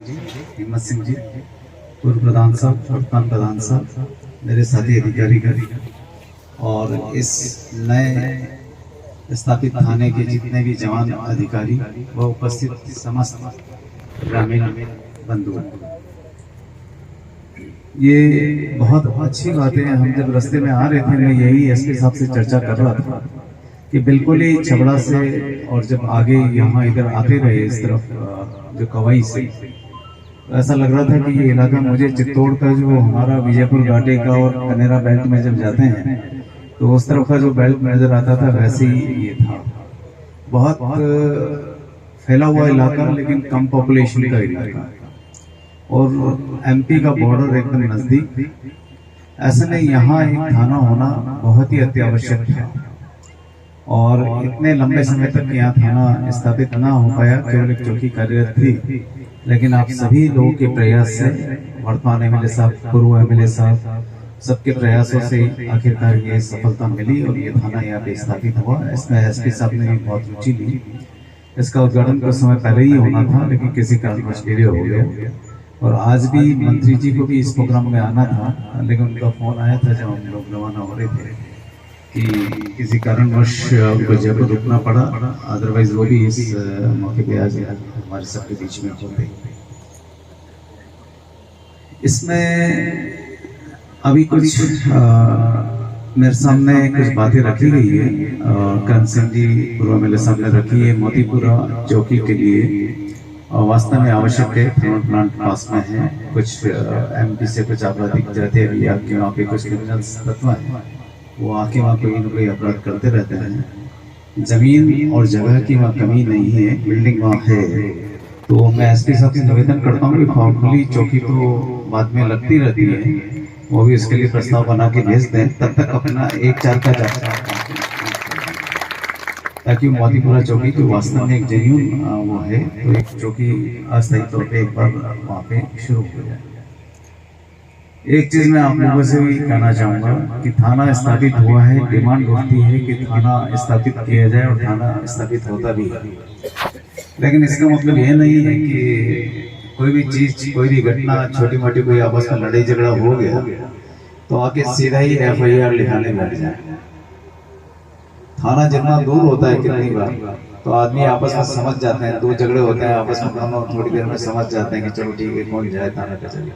हिम्मत सिंह जी, पूर्व प्रधान साहब, वर्तमान प्रधान साहब, मेरे साथी अधिकारी और इस नए स्थापित थाने के जितने भी जवान अधिकारी व उपस्थित समस्त ग्रामीण बंधु, ये बहुत अच्छी बात है। हम जब रास्ते में आ रहे थे, मैं यही एसपी साहब से चर्चा कर रहा था कि बिल्कुल ही छबड़ा से और जब आगे यहाँ इधर आते रहे इस तरफ जो कवाई से, ऐसा लग रहा था कि ये इलाका मुझे चित्तौड़ का जो हमारा विजयपुर घाटे का और कनेरा बेल्ट में जब जाते हैं तो उस तरफ का जो बेल्ट नजर आता था वैसे ही ये था। बहुत फैला हुआ इलाका लेकिन कम पॉपुलेशन का इलाका और एमपी का बॉर्डर एकदम नजदीक। ऐसे में यहाँ एक थाना होना बहुत ही अत्यावश्यक था और इतने लंबे समय तक यहाँ थाना स्थापित ना हो पाया, केवल एक चौकी कार्यरत थी। लेकिन आप सभी लोगों के प्रयास से, वर्तमान एमएलए साहब, पूर्व एमएलए साहब, सबके प्रयासों से आखिरकार ये सफलता मिली और ये थाना यहाँ पे स्थापित हुआ। इसमें एसपी साहब ने भी बहुत रुचि ली। इसका उद्घाटन कुछ समय पहले ही होना था लेकिन किसी कारणवश डिले हो गया और आज भी मंत्री जी को भी इस प्रोग्राम में आना था लेकिन उनका फोन आया था जब हम लोग रवाना हो रहे थे कि किसी कारणवश उनको जयपुर रुकना पड़ा, अदरवाइज वो भी इस मौके पे आज हमारे सबके बीच में होते। इसमें अभी कुछ मेरे सामने कुछ बातें रखी गई है। करण सिंह जी पूर्व एमएलए साहब ने रखी है मोतीपुरा चौकी के लिए। वास्तव में आवश्यक है, थर्मल प्लांट पास में है, कुछ एमपी से कुछ आपराधिक जाते हैं आपके वहाँ पे कुछ क्रिमिनल तत्व हैं, वो आके वहाँ कोई न कोई अपराध करते रहते हैं। जमीन और जगह की वहाँ कमी नहीं है, बिल्डिंग वहाँ है। तो मैं एसपी साहब से निवेदन करता हूँ कि फॉर्मली चौकी तो बाद में लगती रहती है, वो भी इसके लिए प्रस्ताव बना के भेज दें। तब तक अपना 1-4 का जाता ताकि मोतीपुरा चौकी जो वास्तव में एक जेन्युइन वो है, तो एक चौकी अस्थायी तौर पे एक बार वहाँ पे शुरू हो जाए। एक चीज मैं आप लोगों से भी कहना चाहूंगा कि थाना स्थापित हुआ है, डिमांड होती है कि थाना स्थापित किया जाए और थाना स्थापित होता भी है, लेकिन इसका मतलब यह नहीं है कि कोई भी चीज, कोई भी घटना, छोटी मोटी कोई आपस में लड़ाई झगड़ा हो गया तो आके सीधा ही एफआईआर लिखाने लग जाए। थाना जितना दूर होता है कितनी बार तो आदमी आपस में समझ जाते हैं, दो झगड़े होते हैं आपस में, दोनों थोड़ी देर में समझ जाते हैं कि चलो ठीक है कौन जाए थाना का चले,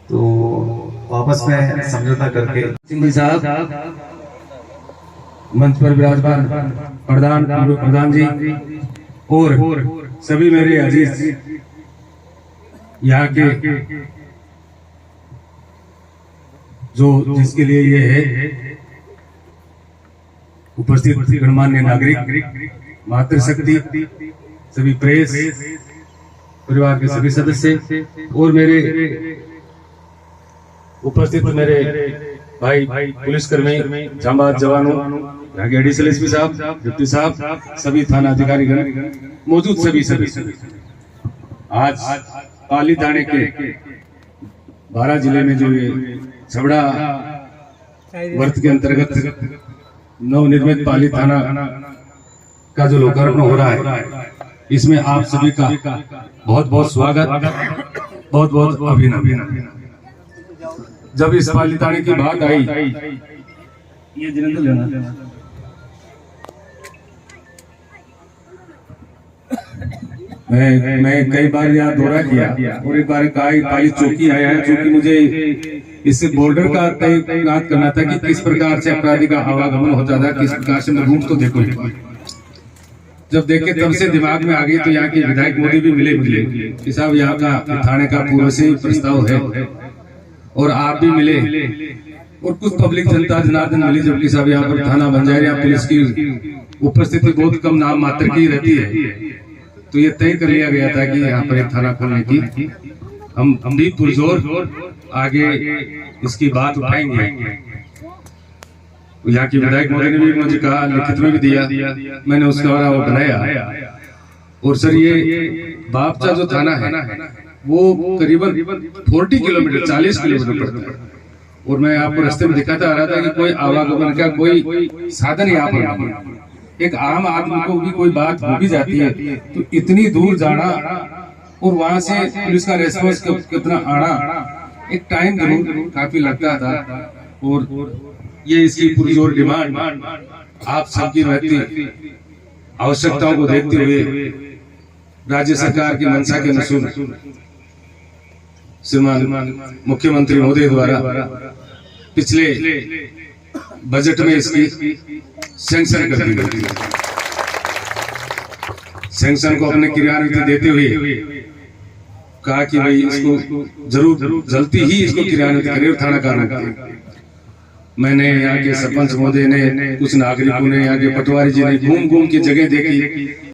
तो आपस में समझौता करके। सिंह जी साहब, मंच पर विराजमान प्रधान, पूर्व प्रधान जी और सभी मेरे अजीज यहाँ के जो जिसके लिए ये है उपस्थित गणमान्य नागरिक, मातृशक्ति, सभी प्रेस, परिवार के सभी सदस्य और मेरे उपस्थित मेरे भाई पुलिसकर्मी, जांबाज जवानों, यहाँ के एडिशनल एसपी साहब, डिप्टी साहब, सभी थाना अधिकारी मौजूद, सभी आज पाली थाने के 12 जिले में जो ये छबड़ा वर्त के अंतर्गत नवनिर्मित पाली थाना का जो लोकार्पण हो रहा है, इसमें आप सभी का बहुत बहुत स्वागत, बहुत बहुत अभिनंदन। जब इस पाली थाने की बात आई, ये जिनेंद्र लेना, मैं कई बार यहाँ दौरा किया और एक बार कहा पाली चौकी आया है, चूंकि मुझे इससे बॉर्डर का तैनात करना था कि किस प्रकार से अपराधी का आवागमन होता था, किस प्रकार से मैं रूट तो देखो। जब देखे तब से दिमाग में आ गई, तो यहाँ के विधायक मोदी भी मिले कि साहब यहाँ का थाने का पूर्व से ही प्रस्ताव है और आप भी मिले और कुछ पब्लिक जनता जनार्दन मिली, जबकि साहब यहाँ पर थाना बन जाए, यहाँ पुलिस की उपस्थिति बहुत कम नाम मात्र की रहती है। तो ये तय कर लिया गया था कि यहाँ पर एक थाना खोलने की हम भी पुरजोर आगे इसकी बात उठाएंगे। यहाँ की विधायक मोदी ने भी मुझे कहा, लिखित में भी दिया, मैंने उसका वो बनाया। और सर ये बापचा जो थाना है वो करीबन 40 किलोमीटर 40 किलोमीटर पड़ता है और मैं आपको रास्ते में दिखाता आ रहा था कि कोई आवागमन का कोई साधन यहाँ पर नहीं। एक आम आदमी को भी कोई बात हो भी जाती है तो इतनी दूर जाना और वहां से पुलिस का रेस्पॉन्स कितना आड़ा, एक टाइम जरूर काफी लगता था। और ये इसकी पूरी और डिमांड आप सबकी रहती आवश्यकताओं को देखते हुए राज्य सरकार की मंशा के अनुसार श्रीमान मुख्यमंत्री महोदय द्वारा पिछले बजट में इसकी सैंक्शन कर दी गई। सैंक्शन को अपने क्रियान्वित देते हुए कहा कि भाई इसको जरूर जल्दी ही इसको क्रियान्वित करें, थाना कार्रवाई। मैंने यहाँ के सरपंच महोदय ने, कुछ नागरिकों ने, यहाँ के पटवारी जी ने घूम घूम के जगह देखी